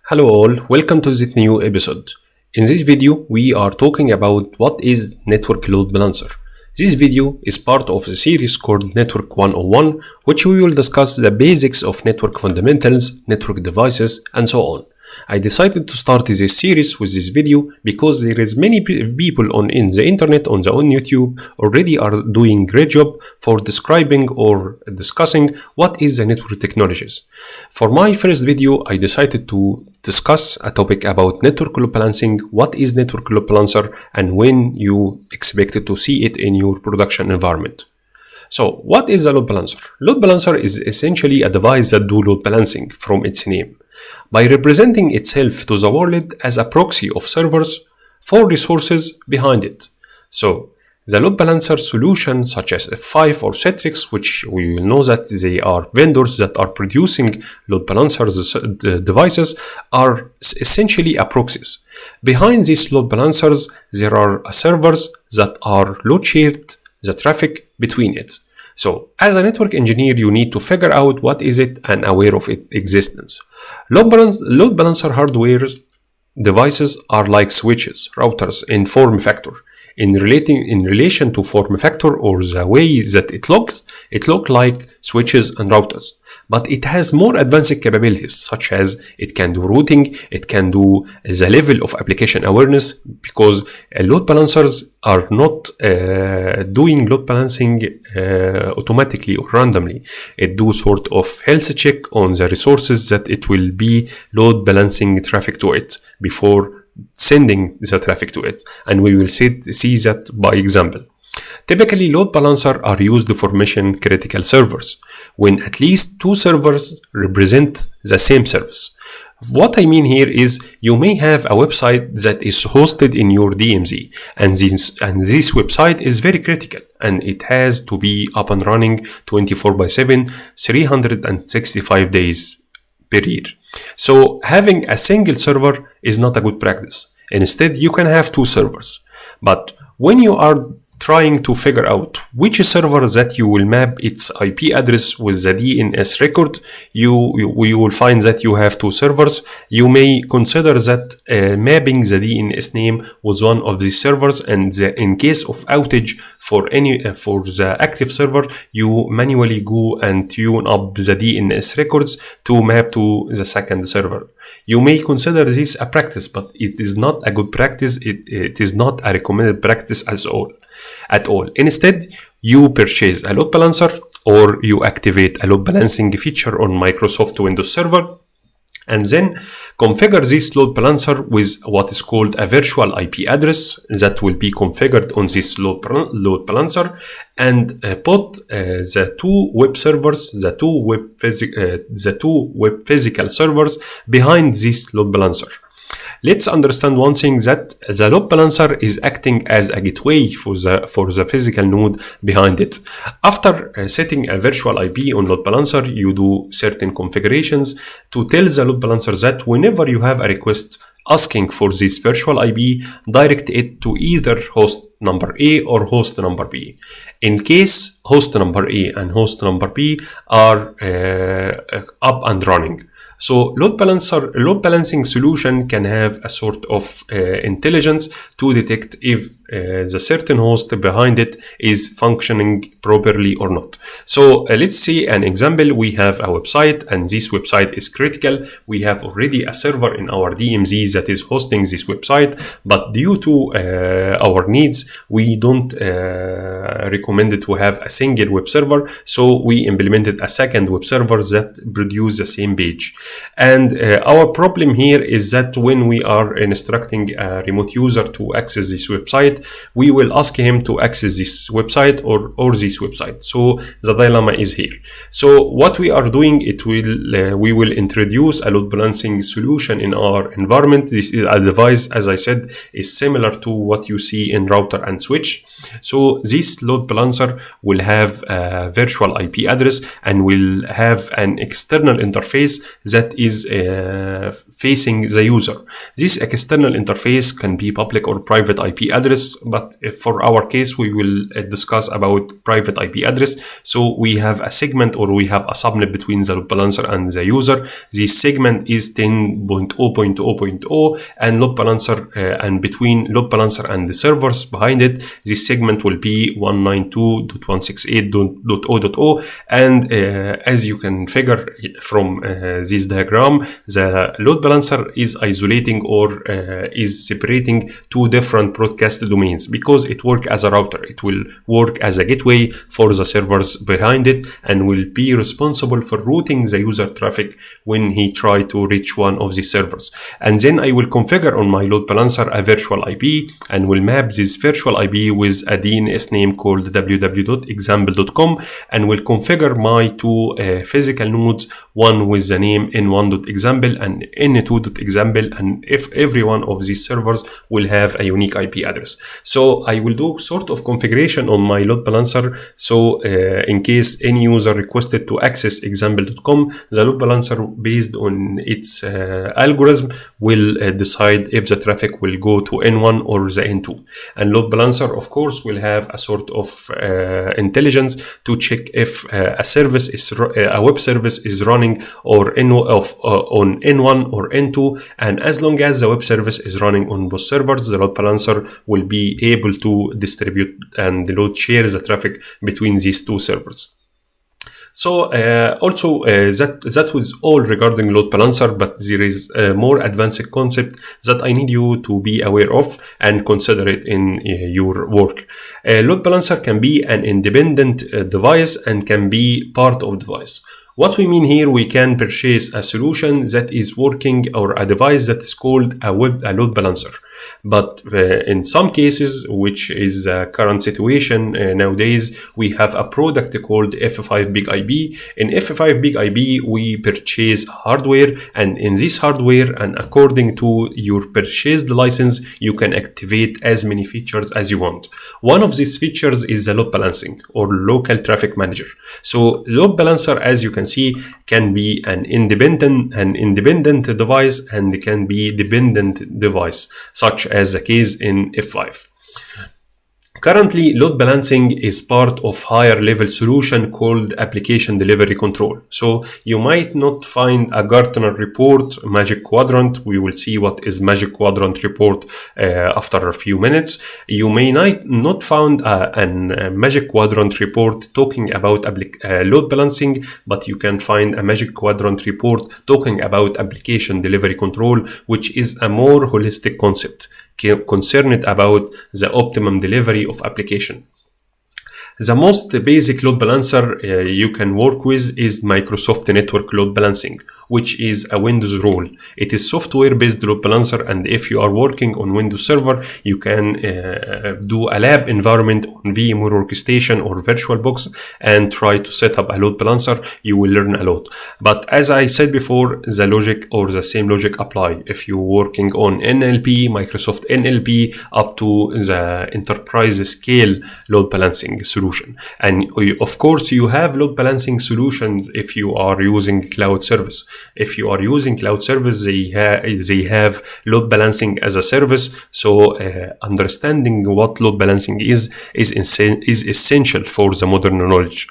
Hello all, welcome to this new episode. In this video, we are talking about what is network load balancer. This video is part of the series called Network 101, which we will discuss the basics of network fundamentals, network devices, and so on. I decided to start this series with this video because there is many people in the internet, on YouTube, already are doing great job for describing or discussing what is the network technologies. For my first video, I decided to discuss a topic about network load balancing, what is network load balancer, and when you expect to see it in your production environment. So, what is a load balancer? Load balancer is essentially a device that do load balancing from its name, by representing itself to the world as a proxy of servers for resources behind it. So, the load balancer solution such as F5 or Citrix, which we will know that they are vendors that are producing load balancers devices, are essentially a proxies. Behind these load balancers, there are servers that are load shared the traffic between it. So, as a network engineer, you need to figure out what is it and aware of its existence. Load balancer hardware devices are like switches, routers in form factor. In relation to form factor or the way that it looks like switches and routers. But it has more advanced capabilities, such as it can do routing, it can do the level of application awareness, because load balancers are not doing load balancing automatically or randomly. It do sort of health check on the resources that it will be load balancing traffic to it before sending the traffic to it, and we will see that by example. Typically, load balancers are used for mission critical servers when at least two servers represent the same service. What I mean here is you may have a website that is hosted in your DMZ, and this website is very critical and it has to be up and running 24/7, 365 days per year. So having a single server is not a good practice. Instead, you can have two servers. But when you are trying to figure out which server that you will map its IP address with the DNS record, you will find that you have two servers. You may consider that mapping the DNS name with one of these servers, and in case of outage for the active server, you manually go and tune up the DNS records to map to the second server. You may consider this a practice, but it is not a good practice. It is not a recommended practice at all. Instead, you purchase a load balancer or you activate a load balancing feature on Microsoft Windows Server, and then configure this load balancer with what is called a virtual IP address that will be configured on this load balancer, and put the two web servers, the two web physical servers behind this load balancer. Let's understand one thing, that the load balancer is acting as a gateway for the physical node behind it. After setting a virtual IP on load balancer, you do certain configurations to tell the load balancer that whenever you have a request asking for this virtual IP, direct it to either host number A or host number B. In case host number A and host number B are up and running. So load balancing solution can have a sort of intelligence to detect if the certain host behind it is functioning properly or not. So let's see an example. We have a website and this website is critical. We have already a server in our DMZ that is hosting this website, but due to our needs, we don't recommend to have a single web server. So we implemented a second web server that produce the same page. And our problem here is that when we are instructing a remote user to access this website, we will ask him to access this website or this website. So the dilemma is here. So what we are doing, we will introduce a load balancing solution in our environment. This is a device, as I said, is similar to what you see in router and switch. So this load balancer will have a virtual IP address and will have an external interface that is facing the user. This external interface can be public or private IP address. address, but for our case, we will discuss about private IP address. So we have a segment, or we have a subnet between the load balancer and the user. This segment is 10.0.0.0, and load balancer and between load balancer and the servers behind it, this segment will be 192.168.0.0. And as you can figure from this diagram, the load balancer is isolating or is separating two different broadcast domains, because it works as a router. It will work as a gateway for the servers behind it, and will be responsible for routing the user traffic when he try to reach one of the servers. And then I will configure on my load balancer a virtual IP, and will map this virtual IP with a DNS name called www.example.com, and will configure my two physical nodes, one with the name n1.example and n2.example, and if every one of these servers will have a unique IP address. So I will do sort of configuration on my load balancer, so in case any user requested to access example.com, the load balancer, based on its algorithm, will decide if the traffic will go to n1 or the n2. And load balancer, of course, will have a sort of intelligence to check if a web service is running on n1 or n2, and as long as the web service is running on both servers, the load balancer will be able to distribute and share the traffic between these two servers. So that was all regarding load balancer, but there is a more advanced concept that I need you to be aware of and consider it in your work. Load balancer can be an independent device and can be part of device. What we mean here, we can purchase a solution that is working, or a device that is called a load balancer. But in some cases, which is the current situation nowadays, we have a product called F5 Big IP. In F5 Big IP, we purchase hardware, and in this hardware, and according to your purchased license, you can activate as many features as you want. One of these features is the load balancing, or local traffic manager. So load balancer, as you can see, can be an independent device, and can be dependent device, such as the case in F5. Currently, load balancing is part of higher level solution called application delivery control. So you might not find a Gartner report, Magic Quadrant. We will see what is Magic Quadrant report after a few minutes. You may not find a Magic Quadrant report talking about load balancing, but you can find a Magic Quadrant report talking about application delivery control, which is a more holistic concept concerned about the optimum delivery of application. The most basic load balancer you can work with is Microsoft Network Load Balancing, which is a Windows role. It is software-based load balancer, and if you are working on Windows Server, you can do a lab environment on VMware Workstation or VirtualBox and try to set up a load balancer. You will learn a lot. But as I said before, the logic or the same logic apply if you're working on NLP, Microsoft NLP, up to the enterprise scale load balancing solution. And of course, you have load balancing solutions if you are using cloud service. If you are using cloud service, they have load balancing as a service. So understanding what load balancing is essential for the modern knowledge.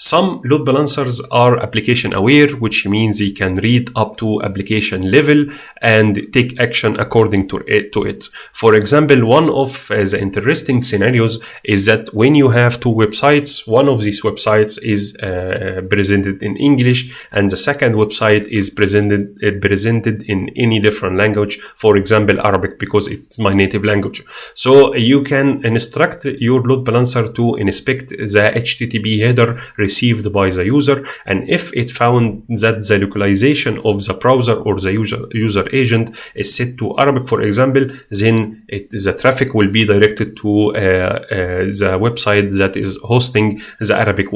Some load balancers are application aware, which means they can read up to application level and take action according to it. For example, one of the interesting scenarios is that when you have two websites, one of these websites is presented in English, and the second website is presented in any different language, for example, Arabic, because it's my native language. So you can instruct your load balancer to inspect the HTTP header received by the user, and if it found that the localization of the browser or the user agent is set to Arabic, for example, then the traffic will be directed to the website that is hosting the Arabic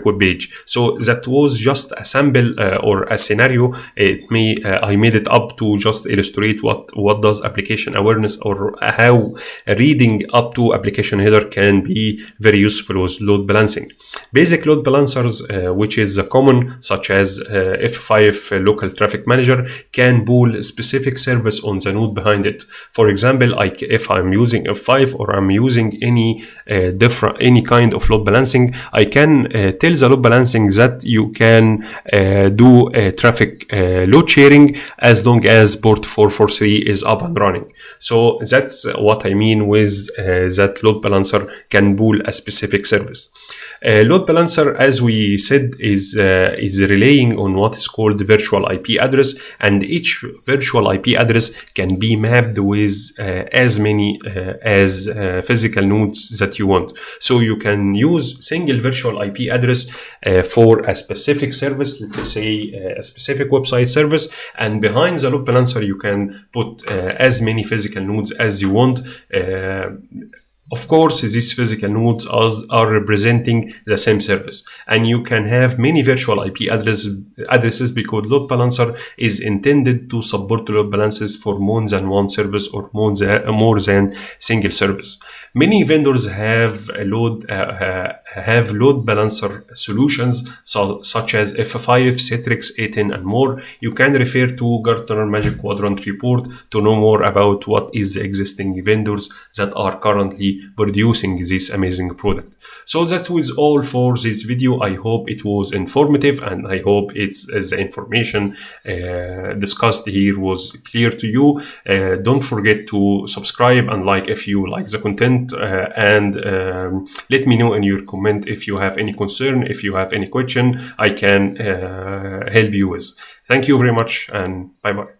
web page. So that was just a sample or a scenario. I made it up to just illustrate what does application awareness, or how reading up to application header can be very useful with load balancing. Basic load load balancers, which is common, such as F5 local traffic manager, can pool specific service on the node behind it. For example, like if I'm using F5 or I'm using any kind of load balancing, I can tell the load balancing that you can do traffic load sharing as long as port 443 is up and running. So that's what I mean with that load balancer can pool a specific service. Load balancer, as we said, is relying on what is called the virtual IP address, and each virtual IP address can be mapped with as many as physical nodes that you want. So you can use single virtual IP address for a specific service, let's say a specific website service, and behind the load balancer you can put as many physical nodes as you want. Of course, these physical nodes are representing the same service, and you can have many virtual IP addresses because load balancer is intended to support load balances for more than one service or more than single service. Many vendors have load balancer solutions such as F5, Citrix, A10, and more. You can refer to Gartner Magic Quadrant report to know more about what is the existing vendors that are currently producing this amazing product. So that was all for this video. I hope it was informative, and I hope the information discussed here was clear to you. Don't forget to subscribe and like if you like the content, and let me know in your comment if you have any concern, if you have any question I can help you with. Thank you very much, and bye bye.